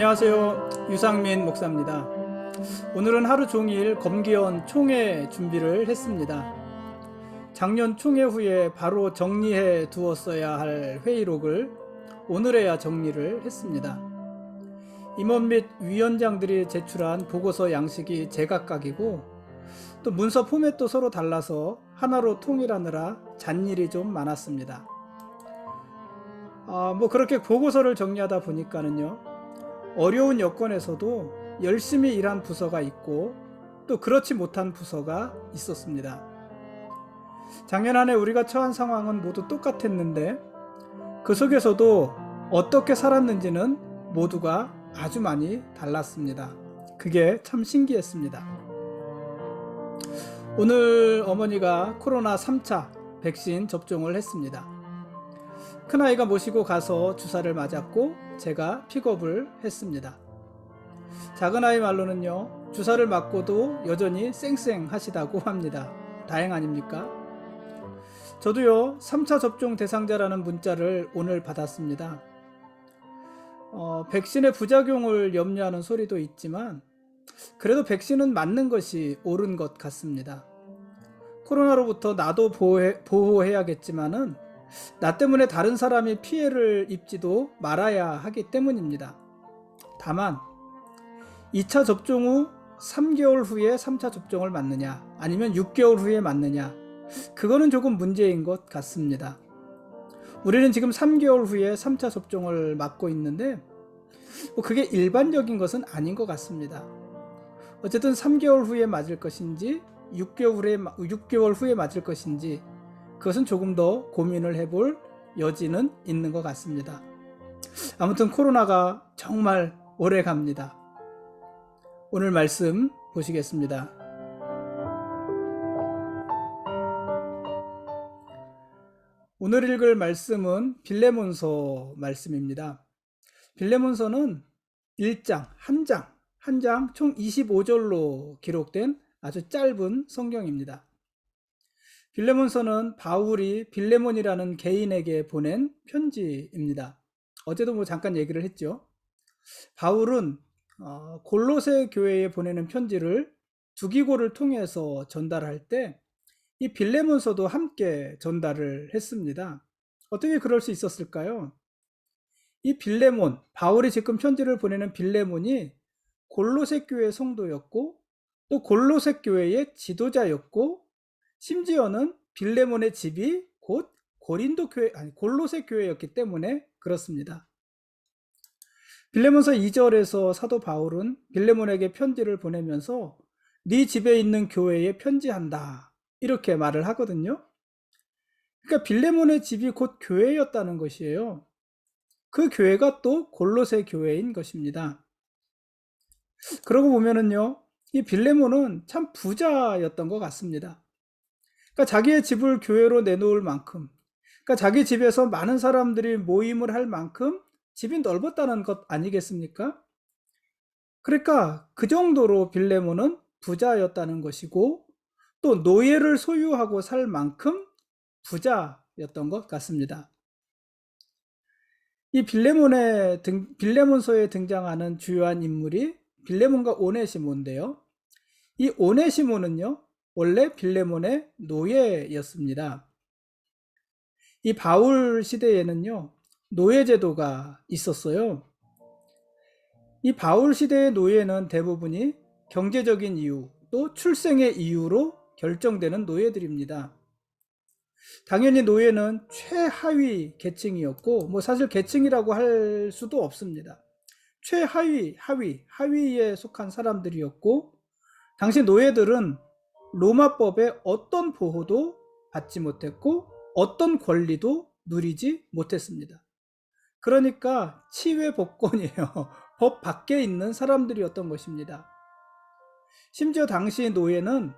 안녕하세요. 유상민 목사입니다. 오늘은 하루 종일 검기원 총회 준비를 했습니다. 작년 총회 후에 바로 정리해 두었어야 할 회의록을 오늘에야 정리를 했습니다. 임원 및 위원장들이 제출한 보고서 양식이 제각각이고 또 문서 포맷도 서로 달라서 하나로 통일하느라 잡일이 좀 많았습니다. 그렇게 보고서를 정리하다 보니까는요, 어려운 여건에서도 열심히 일한 부서가 있고 또 그렇지 못한 부서가 있었습니다. 작년 한 해 우리가 처한 상황은 모두 똑같았는데 그 속에서도 어떻게 살았는지는 모두가 아주 많이 달랐습니다. 그게 참 신기했습니다. 오늘 어머니가 코로나 3차 백신 접종을 했습니다. 큰아이가 모시고 가서 주사를 맞았고 제가 픽업을 했습니다. 작은아이 말로는요, 주사를 맞고도 여전히 쌩쌩하시다고 합니다. 다행 아닙니까? 저도요, 3차 접종 대상자라는 문자를 오늘 받았습니다. 백신의 부작용을 염려하는 소리도 있지만 그래도 백신은 맞는 것이 옳은 것 같습니다. 코로나로부터 나도 보호해야겠지만은 나 때문에 다른 사람이 피해를 입지도 말아야 하기 때문입니다. 다만 2차 접종 후 3개월 후에 3차 접종을 맞느냐 아니면 6개월 후에 맞느냐, 그거는 조금 문제인 것 같습니다. 우리는 지금 3개월 후에 3차 접종을 맞고 있는데 그게 일반적인 것은 아닌 것 같습니다. 어쨌든 3개월 후에 맞을 것인지 6개월 후에 맞을 것인지 그것은 조금 더 고민을 해볼 여지는 있는 것 같습니다. 아무튼 코로나가 정말 오래 갑니다. 오늘 말씀 보시겠습니다. 오늘 읽을 말씀은 빌레몬서 말씀입니다. 빌레몬서는 1장, 한 장 총 25절로 기록된 아주 짧은 성경입니다. 빌레몬서는 바울이 빌레몬이라는 개인에게 보낸 편지입니다. 어제도 잠깐 얘기를 했죠. 바울은 골로새 교회에 보내는 편지를 두기고를 통해서 전달할 때 이 빌레몬서도 함께 전달을 했습니다. 어떻게 그럴 수 있었을까요? 이 빌레몬, 바울이 지금 편지를 보내는 빌레몬이 골로새 교회 성도였고 또 골로새 교회의 지도자였고 심지어는 빌레몬의 집이 곧 골로새 교회였기 때문에 그렇습니다. 빌레몬서 2절에서 사도 바울은 빌레몬에게 편지를 보내면서 네 집에 있는 교회에 편지한다, 이렇게 말을 하거든요. 그러니까 빌레몬의 집이 곧 교회였다는 것이에요. 그 교회가 또 골로새 교회인 것입니다. 그러고 보면은요, 이 빌레몬은 참 부자였던 것 같습니다. 그러니까 자기의 집을 교회로 내놓을 만큼, 그러니까 자기 집에서 많은 사람들이 모임을 할 만큼 집이 넓었다는 것 아니겠습니까? 그러니까 그 정도로 빌레몬은 부자였다는 것이고 또 노예를 소유하고 살 만큼 부자였던 것 같습니다. 이 빌레몬서에 등장하는 주요한 인물이 빌레몬과 오네시모인데요. 이 오네시모는요, 원래 빌레몬의 노예였습니다. 이 바울 시대에는요, 노예제도가 있었어요. 이 바울 시대의 노예는 대부분이 경제적인 이유, 또 출생의 이유로 결정되는 노예들입니다. 당연히 노예는 최하위 계층이었고, 사실 계층이라고 할 수도 없습니다. 하위에 속한 사람들이었고, 당시 노예들은 로마법의 어떤 보호도 받지 못했고 어떤 권리도 누리지 못했습니다. 그러니까 치외법권이에요. 법 밖에 있는 사람들이었던 것입니다. 심지어 당시 노예는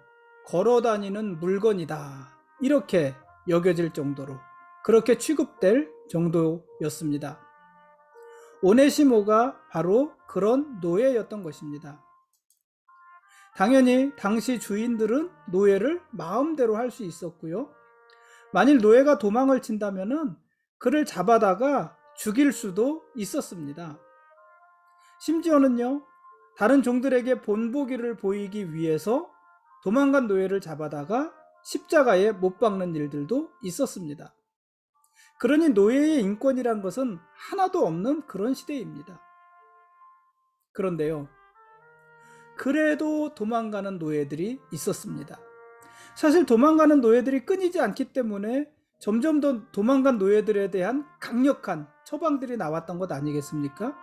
걸어다니는 물건이다, 이렇게 여겨질 정도로, 그렇게 취급될 정도였습니다. 오네시모가 바로 그런 노예였던 것입니다. 당연히 당시 주인들은 노예를 마음대로 할 수 있었고요. 만일 노예가 도망을 친다면은 그를 잡아다가 죽일 수도 있었습니다. 심지어는요, 다른 종들에게 본보기를 보이기 위해서 도망간 노예를 잡아다가 십자가에 못 박는 일들도 있었습니다. 그러니 노예의 인권이란 것은 하나도 없는 그런 시대입니다. 그런데요, 그래도 도망가는 노예들이 있었습니다. 사실 도망가는 노예들이 끊이지 않기 때문에 점점 더 도망간 노예들에 대한 강력한 처방들이 나왔던 것 아니겠습니까?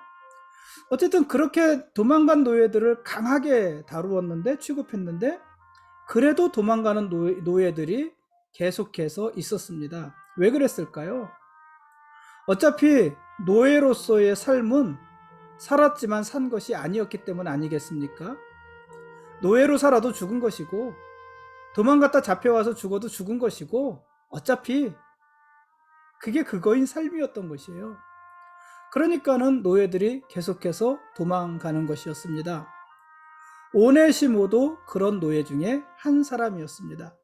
어쨌든 그렇게 도망간 노예들을 강하게 다루었는데, 취급했는데, 그래도 도망가는 노예들이 계속해서 있었습니다. 왜 그랬을까요? 어차피 노예로서의 삶은 살았지만 산 것이 아니었기 때문 아니겠습니까? 노예로 살아도 죽은 것이고, 도망갔다 잡혀와서 죽어도 죽은 것이고, 어차피 그게 그거인 삶이었던 것이에요. 그러니까는 노예들이 계속해서 도망가는 것이었습니다. 오네시모도 그런 노예 중에 한 사람이었습니다.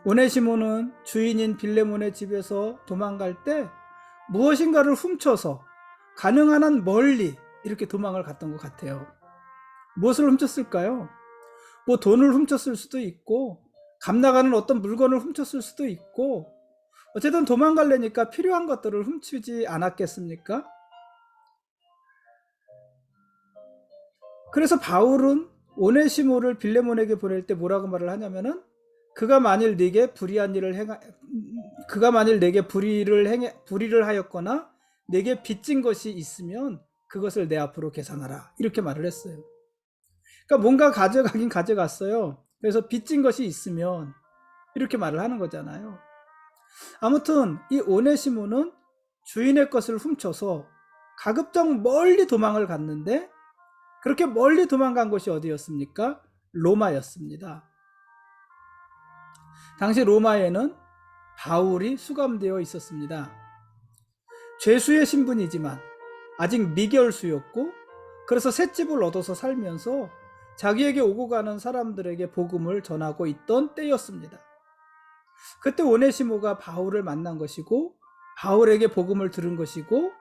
오네시모는 주인인 빌레몬의 집에서 도망갈 때 무엇인가를 훔쳐서 가능한 한 멀리 이렇게 도망을 갔던 것 같아요. 무엇을 훔쳤을까요? 뭐 돈을 훔쳤을 수도 있고, 값 나가는 어떤 물건을 훔쳤을 수도 있고, 어쨌든 도망가려니까 필요한 것들을 훔치지 않았겠습니까? 그래서 바울은 오네시모를 빌레몬에게 보낼 때 뭐라고 말을 하냐면은, 그가 만일 내게 불의를 하였거나 내게 빚진 것이 있으면 그것을 내 앞으로 계산하라, 이렇게 말을 했어요. 그러니까 뭔가 가져가긴 가져갔어요. 그래서 빚진 것이 있으면 이렇게 말을 하는 거잖아요. 아무튼 이 오네시모는 주인의 것을 훔쳐서 가급적 멀리 도망을 갔는데, 그렇게 멀리 도망간 곳이 어디였습니까? 로마였습니다. 당시 로마에는 바울이 수감되어 있었습니다. 죄수의 신분이지만 아직 미결수였고, 그래서 셋집을 얻어서 살면서 자기에게 오고 가는 사람들에게 복음을 전하고 있던 때였습니다. 그때 오네시모가 바울을 만난 것이고, 바울에게 복음을 들은 것이고,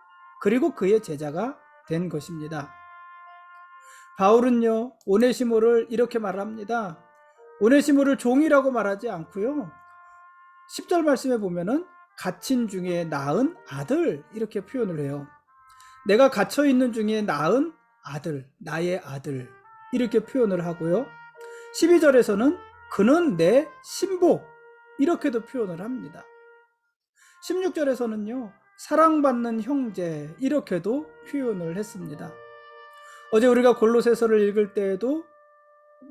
그리고 그의 제자가 된 것입니다. 바울은요, 오네시모를 이렇게 말합니다. 오네시모를 종이라고 말하지 않고요, 10절 말씀에 보면은 갇힌 중에 낳은 아들, 이렇게 표현을 해요. 내가 갇혀 있는 중에 낳은 아들, 나의 아들, 이렇게 표현을 하고요. 12절에서는 그는 내 신복, 이렇게도 표현을 합니다. 16절에서는요, 사랑받는 형제, 이렇게도 표현을 했습니다. 어제 우리가 골로새서를 읽을 때에도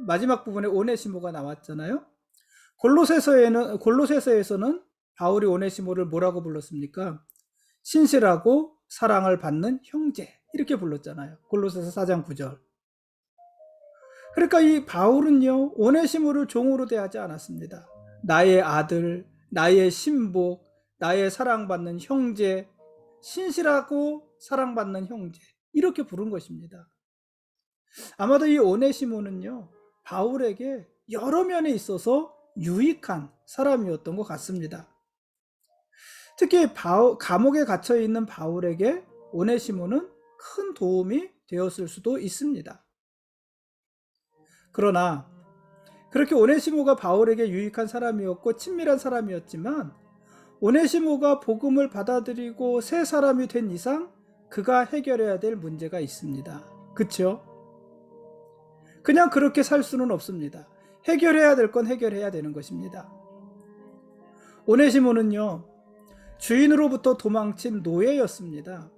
마지막 부분에 오네시모가 나왔잖아요. 골로새서에서는 바울이 오네시모를 뭐라고 불렀습니까? 신실하고 사랑을 받는 형제, 이렇게 불렀잖아요. 골로새서 4장 9절. 그러니까 이 바울은요, 오네시모를 종으로 대하지 않았습니다. 나의 아들, 나의 신복, 나의 사랑받는 형제, 신실하고 사랑받는 형제, 이렇게 부른 것입니다. 아마도 이 오네시모는요, 바울에게 여러 면에 있어서 유익한 사람이었던 것 같습니다. 특히 감옥에 갇혀 있는 바울에게 오네시모는 큰 도움이 되었을 수도 있습니다. 그러나 그렇게 오네시모가 바울에게 유익한 사람이었고 친밀한 사람이었지만, 오네시모가 복음을 받아들이고 새 사람이 된 이상 그가 해결해야 될 문제가 있습니다. 그렇죠? 그냥 그렇게 살 수는 없습니다. 해결해야 될 건 해결해야 되는 것입니다. 오네시모는요, 주인으로부터 도망친 노예였습니다.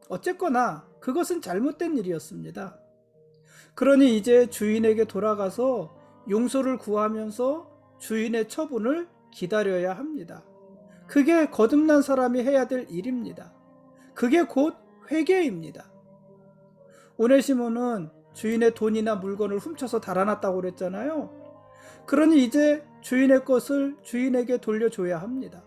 어쨌거나 그것은 잘못된 일이었습니다. 그러니 이제 주인에게 돌아가서 용서를 구하면서 주인의 처분을 기다려야 합니다. 그게 거듭난 사람이 해야 될 일입니다. 그게 곧 회개입니다. 오네시모는 주인의 돈이나 물건을 훔쳐서 달아났다고 그랬잖아요. 그러니 이제 주인의 것을 주인에게 돌려줘야 합니다.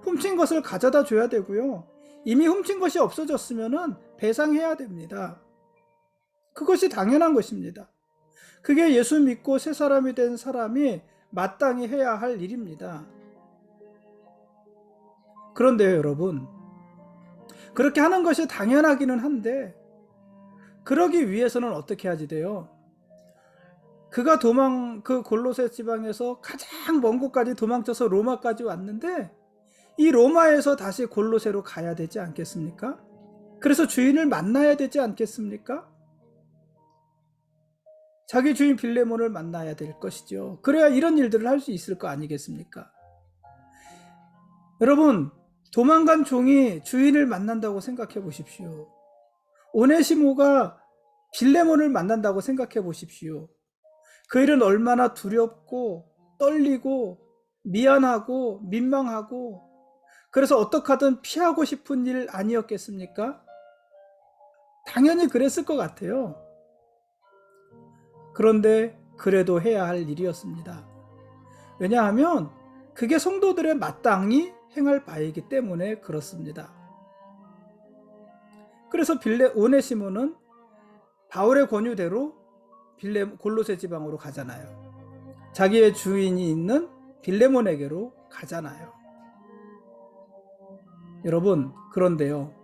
훔친 것을 가져다 줘야 되고요. 이미 훔친 것이 없어졌으면 배상해야 됩니다. 그것이 당연한 것입니다. 그게 예수 믿고 새 사람이 된 사람이 마땅히 해야 할 일입니다. 그런데요, 여러분, 그렇게 하는 것이 당연하기는 한데, 그러기 위해서는 어떻게 하지 돼요? 그가 그 골로새 지방에서 가장 먼 곳까지 도망쳐서 로마까지 왔는데 이 로마에서 다시 골로새로 가야 되지 않겠습니까? 그래서 주인을 만나야 되지 않겠습니까? 자기 주인 빌레몬을 만나야 될 것이죠. 그래야 이런 일들을 할 수 있을 거 아니겠습니까? 여러분, 도망간 종이 주인을 만난다고 생각해 보십시오. 오네시모가 빌레몬을 만난다고 생각해 보십시오. 그 일은 얼마나 두렵고 떨리고 미안하고 민망하고 그래서 어떻게 하든 피하고 싶은 일 아니었겠습니까? 당연히 그랬을 것 같아요. 그런데 그래도 해야 할 일이었습니다. 왜냐하면 그게 성도들의 마땅히 행할 바이기 때문에 그렇습니다. 그래서 오네시모는 바울의 권유대로 골로새 지방으로 가잖아요. 자기의 주인이 있는 빌레몬에게로 가잖아요. 여러분, 그런데요,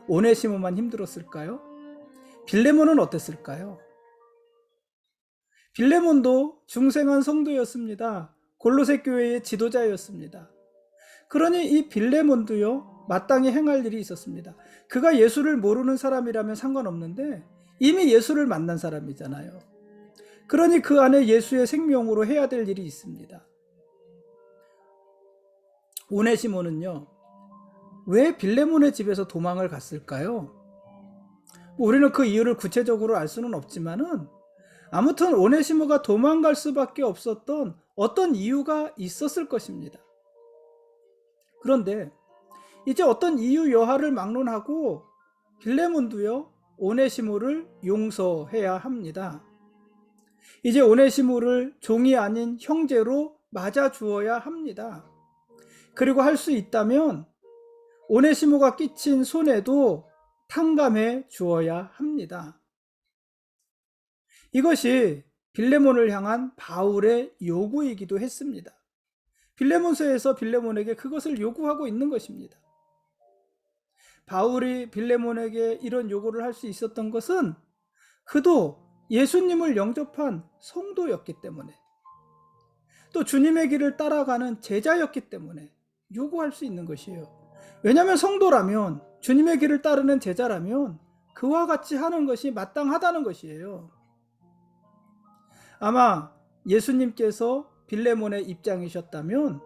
오네시모만 힘들었을까요? 빌레몬은 어땠을까요? 빌레몬도 중생한 성도였습니다. 골로새 교회의 지도자였습니다. 그러니 이 빌레몬도요, 마땅히 행할 일이 있었습니다. 그가 예수를 모르는 사람이라면 상관없는데 이미 예수를 만난 사람이잖아요. 그러니 그 안에 예수의 생명으로 해야 될 일이 있습니다. 오네시모는요, 왜 빌레몬의 집에서 도망을 갔을까요? 우리는 그 이유를 구체적으로 알 수는 없지만은 아무튼 오네시모가 도망갈 수밖에 없었던 어떤 이유가 있었을 것입니다. 그런데 이제 어떤 이유 여하를 막론하고 빌레몬도요, 오네시모를 용서해야 합니다. 이제 오네시모를 종이 아닌 형제로 맞아 주어야 합니다. 그리고 할 수 있다면 오네시모가 끼친 손해도 탕감해 주어야 합니다. 이것이 빌레몬을 향한 바울의 요구이기도 했습니다. 빌레몬서에서 빌레몬에게 그것을 요구하고 있는 것입니다. 바울이 빌레몬에게 이런 요구를 할 수 있었던 것은 그도 예수님을 영접한 성도였기 때문에, 또 주님의 길을 따라가는 제자였기 때문에 요구할 수 있는 것이에요. 왜냐하면 성도라면, 주님의 길을 따르는 제자라면 그와 같이 하는 것이 마땅하다는 것이에요. 아마 예수님께서 빌레몬의 입장이셨다면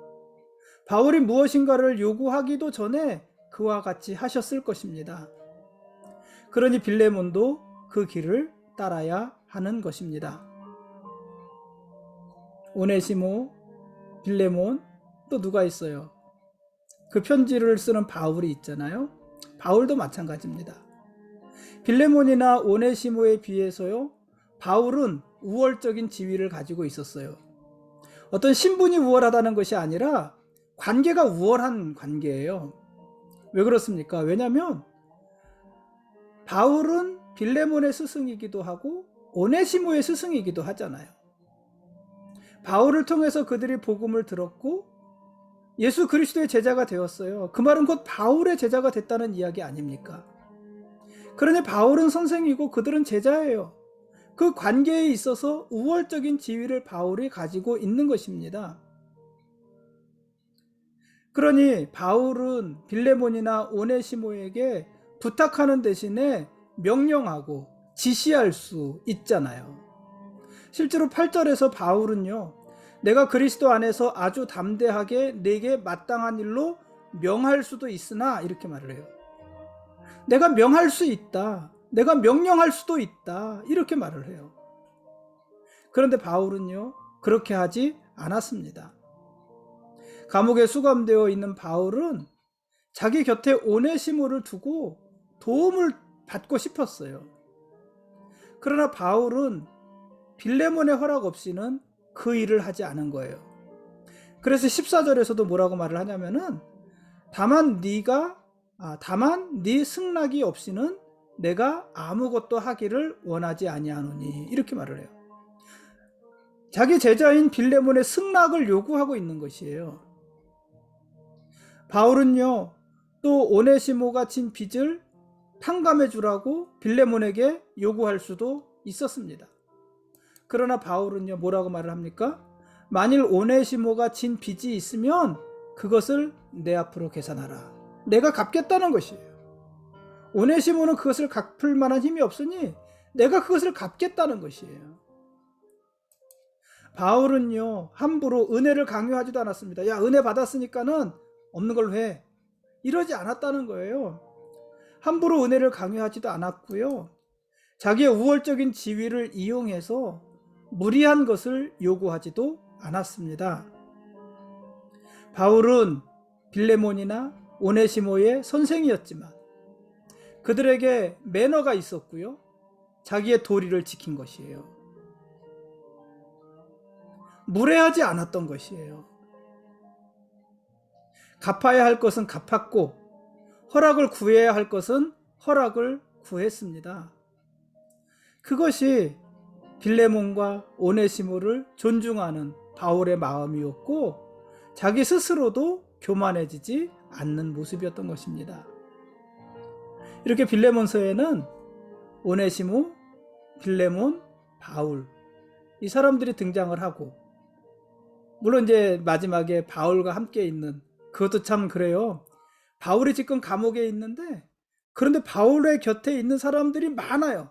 바울이 무엇인가를 요구하기도 전에 그와 같이 하셨을 것입니다. 그러니 빌레몬도 그 길을 따라야 하는 것입니다. 오네시모, 빌레몬, 또 누가 있어요? 그 편지를 쓰는 바울이 있잖아요. 바울도 마찬가지입니다. 빌레몬이나 오네시모에 비해서요, 바울은 우월적인 지위를 가지고 있었어요. 어떤 신분이 우월하다는 것이 아니라 관계가 우월한 관계예요. 왜 그렇습니까? 왜냐하면 바울은 빌레몬의 스승이기도 하고 오네시모의 스승이기도 하잖아요. 바울을 통해서 그들이 복음을 들었고 예수 그리스도의 제자가 되었어요. 그 말은 곧 바울의 제자가 됐다는 이야기 아닙니까? 그러니 바울은 선생이고 그들은 제자예요. 그 관계에 있어서 우월적인 지위를 바울이 가지고 있는 것입니다. 그러니 바울은 빌레몬이나 오네시모에게 부탁하는 대신에 명령하고 지시할 수 있잖아요. 실제로 8절에서 바울은요, 내가 그리스도 안에서 아주 담대하게 내게 마땅한 일로 명할 수도 있으나, 이렇게 말을 해요. 내가 명할 수 있다, 내가 명령할 수도 있다, 이렇게 말을 해요. 그런데 바울은요, 그렇게 하지 않았습니다. 감옥에 수감되어 있는 바울은 자기 곁에 오네시모를 두고 도움을 받고 싶었어요. 그러나 바울은 빌레몬의 허락 없이는 그 일을 하지 않은 거예요. 그래서 14절에서도 뭐라고 말을 하냐면은 다만 네 승낙이 없이는 내가 아무것도 하기를 원하지 아니하노니, 이렇게 말을 해요. 자기 제자인 빌레몬의 승낙을 요구하고 있는 것이에요. 바울은요, 또 오네시모가 진 빚을 탕감해 주라고 빌레몬에게 요구할 수도 있었습니다. 그러나 바울은요, 뭐라고 말을 합니까? 만일 오네시모가 진 빚이 있으면 그것을 내 앞으로 계산하라. 내가 갚겠다는 것이에요. 오네시모는 그것을 갚을 만한 힘이 없으니 내가 그것을 갚겠다는 것이에요. 바울은요, 함부로 은혜를 강요하지도 않았습니다. 야, 은혜 받았으니까는 없는 걸로 해. 이러지 않았다는 거예요. 함부로 은혜를 강요하지도 않았고요. 자기의 우월적인 지위를 이용해서 무리한 것을 요구하지도 않았습니다. 바울은 빌레몬이나 오네시모의 선생이었지만 그들에게 매너가 있었고요. 자기의 도리를 지킨 것이에요. 무례하지 않았던 것이에요. 갚아야 할 것은 갚았고 허락을 구해야 할 것은 허락을 구했습니다. 그것이 빌레몬과 오네시모를 존중하는 바울의 마음이었고 자기 스스로도 교만해지지 않는 모습이었던 것입니다. 이렇게 빌레몬서에는 오네시모, 빌레몬, 바울 이 사람들이 등장을 하고 물론 이제 마지막에 바울과 함께 있는 그것도 참 그래요. 바울이 지금 감옥에 있는데 그런데 바울의 곁에 있는 사람들이 많아요.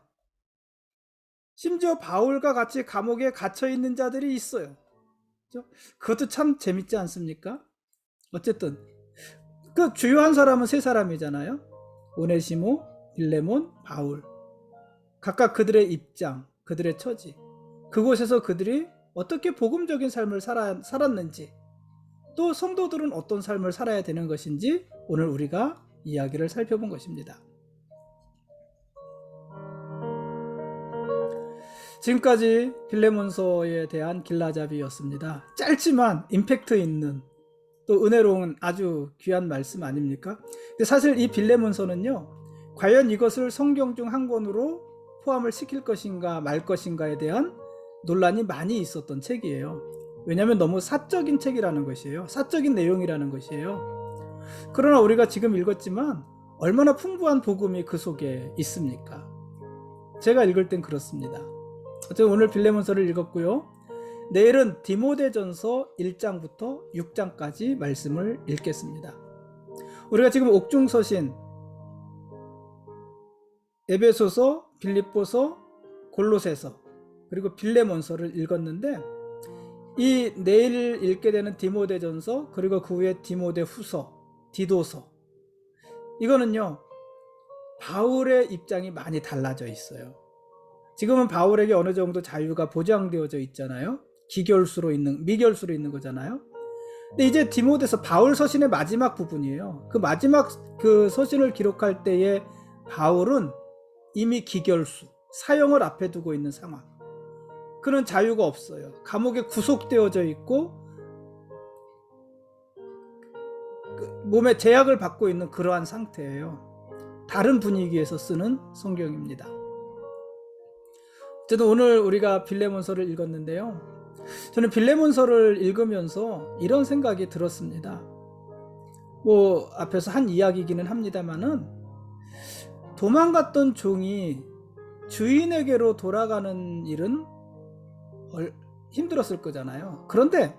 심지어 바울과 같이 감옥에 갇혀 있는 자들이 있어요. 그것도 참 재밌지 않습니까? 어쨌든 그 주요한 사람은 세 사람이잖아요. 오네시모, 빌레몬, 바울. 각각 그들의 입장, 그들의 처지, 그곳에서 그들이 어떻게 복음적인 삶을 살았는지, 또 성도들은 어떤 삶을 살아야 되는 것인지 오늘 우리가 이야기를 살펴본 것입니다. 지금까지 빌레몬서에 대한 길라잡이였습니다. 짧지만 임팩트 있는 또 은혜로운 아주 귀한 말씀 아닙니까? 근데 사실 이 빌레몬서는요, 과연 이것을 성경 중 한 권으로 포함을 시킬 것인가 말 것인가에 대한 논란이 많이 있었던 책이에요. 왜냐하면 너무 사적인 책이라는 것이에요. 사적인 내용이라는 것이에요. 그러나 우리가 지금 읽었지만 얼마나 풍부한 복음이 그 속에 있습니까? 제가 읽을 땐 그렇습니다. 어쨌든 오늘 빌레몬서를 읽었고요. 내일은 디모데전서 1장부터 6장까지 말씀을 읽겠습니다. 우리가 지금 옥중서신 에베소서, 빌립보서, 골로새서 그리고 빌레몬서를 읽었는데 이 내일 읽게 되는 디모데전서 그리고 그 후에 디모데후서, 디도서 이거는요 바울의 입장이 많이 달라져 있어요. 지금은 바울에게 어느 정도 자유가 보장되어져 있잖아요. 미결수로 있는 거잖아요. 근데 이제 디모데서 바울 서신의 마지막 부분이에요. 그 마지막 그 서신을 기록할 때에 바울은 이미 기결수, 사형을 앞에 두고 있는 상황. 그는 자유가 없어요. 감옥에 구속되어져 있고 몸에 제약을 받고 있는 그러한 상태예요. 다른 분위기에서 쓰는 성경입니다. 어쨌든 오늘 우리가 빌레몬서를 읽었는데요. 저는 빌레몬서를 읽으면서 이런 생각이 들었습니다. 뭐 앞에서 한 이야기이기는 합니다만은 도망갔던 종이 주인에게로 돌아가는 일은 힘들었을 거잖아요. 그런데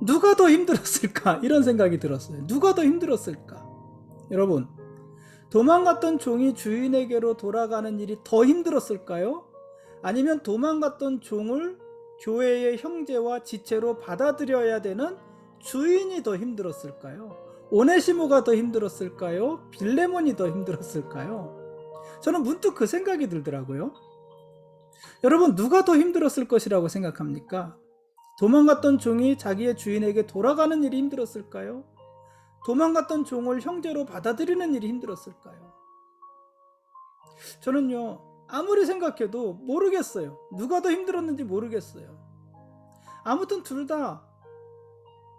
누가 더 힘들었을까? 이런 생각이 들었어요. 누가 더 힘들었을까? 여러분, 도망갔던 종이 주인에게로 돌아가는 일이 더 힘들었을까요? 아니면 도망갔던 종을 교회의 형제와 지체로 받아들여야 되는 주인이 더 힘들었을까요? 오네시모가 더 힘들었을까요? 빌레몬이 더 힘들었을까요? 저는 문득 그 생각이 들더라고요. 여러분, 누가 더 힘들었을 것이라고 생각합니까? 도망갔던 종이 자기의 주인에게 돌아가는 일이 힘들었을까요? 도망갔던 종을 형제로 받아들이는 일이 힘들었을까요? 저는요, 아무리 생각해도 모르겠어요. 누가 더 힘들었는지 모르겠어요. 아무튼 둘 다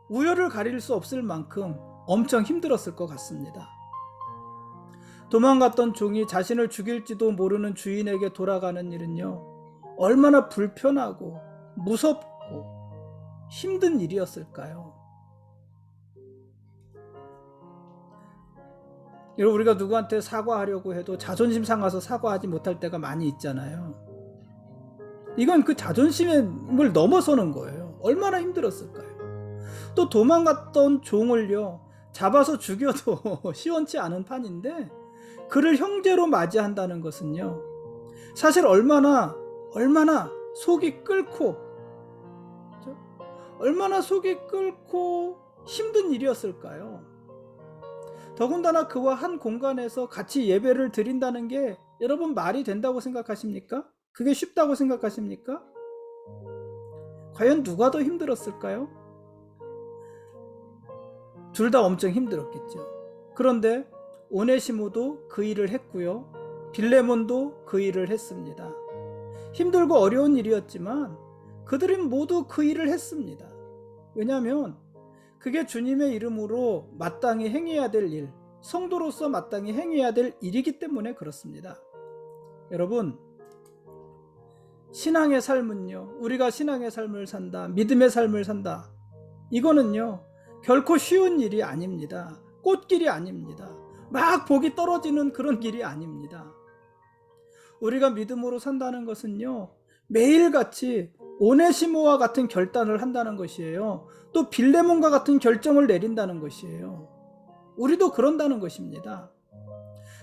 우열을 가릴 수 없을 만큼 엄청 힘들었을 것 같습니다. 도망갔던 종이 자신을 죽일지도 모르는 주인에게 돌아가는 일은요, 얼마나 불편하고 무섭고 힘든 일이었을까요? 여러분, 우리가 누구한테 사과하려고 해도 자존심 상해서 사과하지 못할 때가 많이 있잖아요. 이건 그 자존심을 넘어서는 거예요. 얼마나 힘들었을까요? 또 도망갔던 종을요, 잡아서 죽여도 시원치 않은 판인데 그를 형제로 맞이한다는 것은요, 사실 얼마나 속이 끓고 힘든 일이었을까요? 더군다나 그와 한 공간에서 같이 예배를 드린다는 게 여러분 말이 된다고 생각하십니까? 그게 쉽다고 생각하십니까? 과연 누가 더 힘들었을까요? 둘 다 엄청 힘들었겠죠. 그런데 오네시모도 그 일을 했고요, 빌레몬도 그 일을 했습니다. 힘들고 어려운 일이었지만 그들은 모두 그 일을 했습니다. 왜냐하면 그게 주님의 이름으로 마땅히 행해야 될 일, 성도로서 마땅히 행해야 될 일이기 때문에 그렇습니다. 여러분, 신앙의 삶은요, 우리가 신앙의 삶을 산다, 믿음의 삶을 산다, 이거는요 결코 쉬운 일이 아닙니다. 꽃길이 아닙니다. 막 복이 떨어지는 그런 길이 아닙니다. 우리가 믿음으로 산다는 것은요, 매일같이 오네시모와 같은 결단을 한다는 것이에요. 또 빌레몬과 같은 결정을 내린다는 것이에요. 우리도 그런다는 것입니다.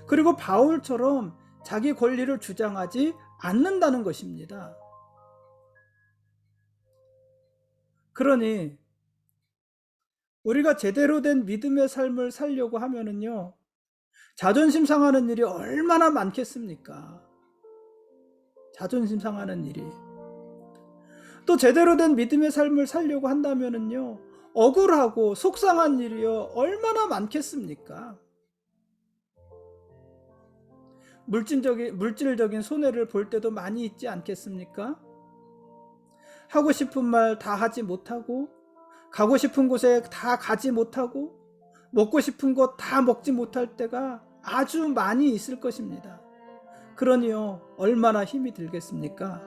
그리고 바울처럼 자기 권리를 주장하지 않는다는 것입니다. 그러니 우리가 제대로 된 믿음의 삶을 살려고 하면은요, 자존심 상하는 일이 얼마나 많겠습니까? 자존심 상하는 일이. 또 제대로 된 믿음의 삶을 살려고 한다면은요, 억울하고 속상한 일이요 얼마나 많겠습니까? 물질적인 손해를 볼 때도 많이 있지 않겠습니까? 하고 싶은 말 다 하지 못하고, 가고 싶은 곳에 다 가지 못하고, 먹고 싶은 것 다 먹지 못할 때가 아주 많이 있을 것입니다. 그러니요, 얼마나 힘이 들겠습니까?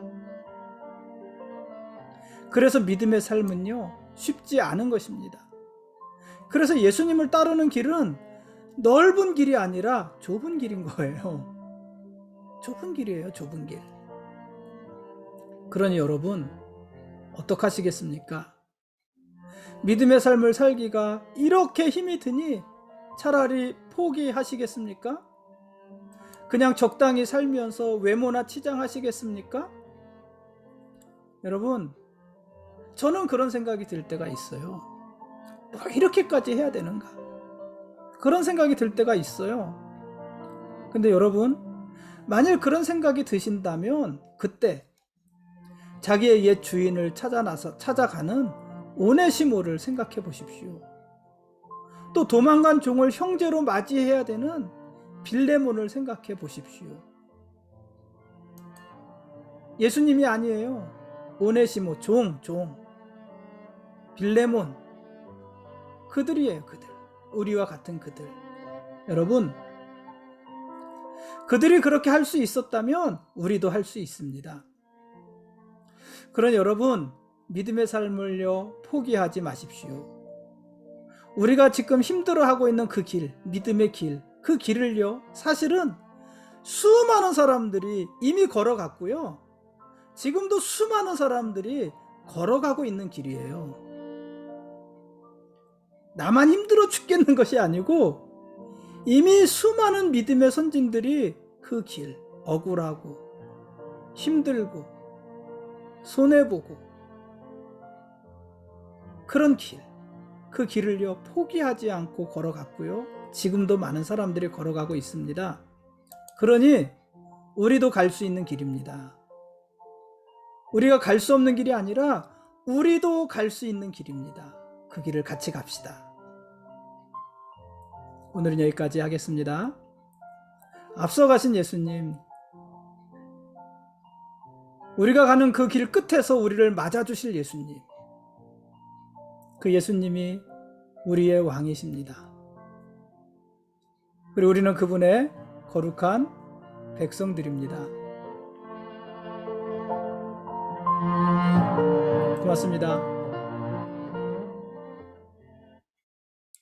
그래서 믿음의 삶은요, 쉽지 않은 것입니다. 그래서 예수님을 따르는 길은 넓은 길이 아니라 좁은 길인 거예요. 좁은 길이에요, 좁은 길. 그러니 여러분, 어떡하시겠습니까? 믿음의 삶을 살기가 이렇게 힘이 드니 차라리 포기하시겠습니까? 그냥 적당히 살면서 외모나 치장하시겠습니까? 여러분, 저는 그런 생각이 들 때가 있어요. 뭐 이렇게까지 해야 되는가? 그런 생각이 들 때가 있어요. 근데 여러분, 만일 그런 생각이 드신다면 그때 자기의 옛 주인을 찾아가는 오네시모를 생각해 보십시오. 또 도망간 종을 형제로 맞이해야 되는 빌레몬을 생각해 보십시오. 예수님이 아니에요. 오네시모, 종, 빌레몬, 그들이에요. 그들, 우리와 같은 그들. 여러분, 그들이 그렇게 할 수 있었다면 우리도 할 수 있습니다. 그러니 여러분, 믿음의 삶을요 포기하지 마십시오. 우리가 지금 힘들어하고 있는 그 길, 믿음의 길, 그 길을요 사실은 수많은 사람들이 이미 걸어갔고요, 지금도 수많은 사람들이 걸어가고 있는 길이에요. 나만 힘들어 죽겠는 것이 아니고 이미 수많은 믿음의 선진들이 그 길, 억울하고 힘들고 손해보고 그런 길, 그 길을요 포기하지 않고 걸어갔고요, 지금도 많은 사람들이 걸어가고 있습니다. 그러니 우리도 갈 수 있는 길입니다. 우리가 갈 수 없는 길이 아니라 우리도 갈 수 있는 길입니다. 그 길을 같이 갑시다. 오늘은 여기까지 하겠습니다. 앞서 가신 예수님, 우리가 가는 그 길 끝에서 우리를 맞아주실 예수님, 그 예수님이 우리의 왕이십니다. 그리고 우리는 그분의 거룩한 백성들입니다. 고맙습니다.